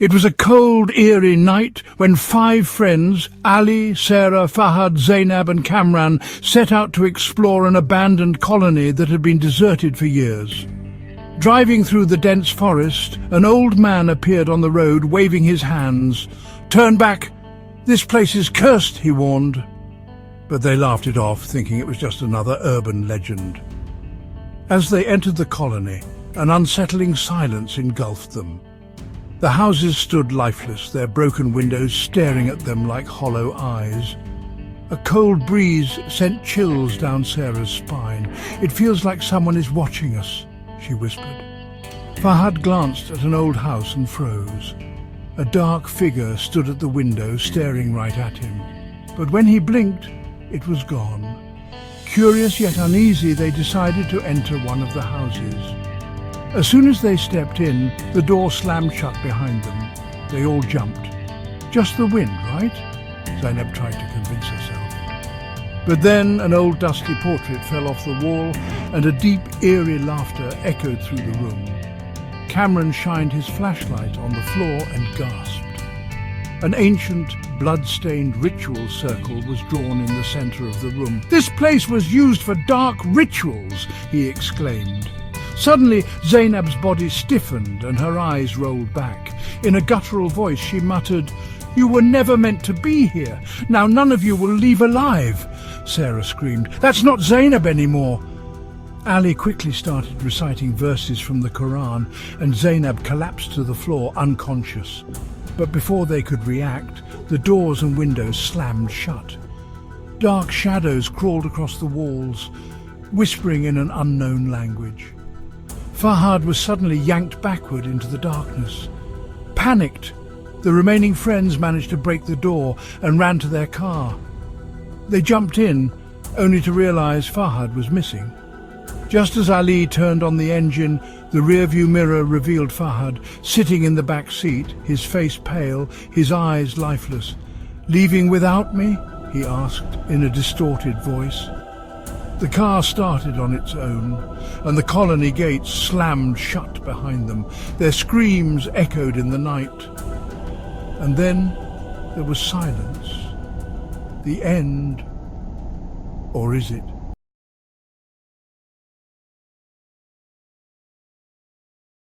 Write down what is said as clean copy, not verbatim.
It was a cold, eerie night when 5 friends, Ali, Sarah, Fahad, Zainab and Kamran, set out to explore an abandoned colony that had been deserted for years. Driving through the dense forest, an old man appeared on the road waving his hands. "Turn back! This place is cursed," he warned. But they laughed it off, thinking it was just another urban legend. As they entered the colony, an unsettling silence engulfed them. The houses stood lifeless, their broken windows staring at them like hollow eyes. A cold breeze sent chills down Sarah's spine. "It feels like someone is watching us," she whispered. Fahad glanced at an old house and froze. A dark figure stood at the window, staring right at him. But when he blinked, it was gone. Curious yet uneasy, they decided to enter one of the houses. As soon as they stepped in, the door slammed shut behind them. They all jumped. "Just the wind, right?" Zainab tried to convince herself. But then an old dusty portrait fell off the wall and a deep, eerie laughter echoed through the room. Kamran shined his flashlight on the floor and gasped. An ancient, blood-stained ritual circle was drawn in the center of the room. "This place was used for dark rituals," he exclaimed. Suddenly, Zainab's body stiffened and her eyes rolled back. In a guttural voice, she muttered, "You were never meant to be here. Now none of you will leave alive." Sarah screamed, "That's not Zainab anymore." Ali quickly started reciting verses from the Quran, and Zainab collapsed to the floor unconscious. But before they could react, the doors and windows slammed shut. Dark shadows crawled across the walls, whispering in an unknown language. Fahad was suddenly yanked backward into the darkness. Panicked, the remaining friends managed to break the door and ran to their car. They jumped in, only to realize Fahad was missing. Just as Ali turned on the engine, the rearview mirror revealed Fahad sitting in the back seat, his face pale, his eyes lifeless. "Leaving without me?" he asked in a distorted voice. The car started on its own, and the colony gates slammed shut behind them. Their screams echoed in the night. And then there was silence. The end, or is it?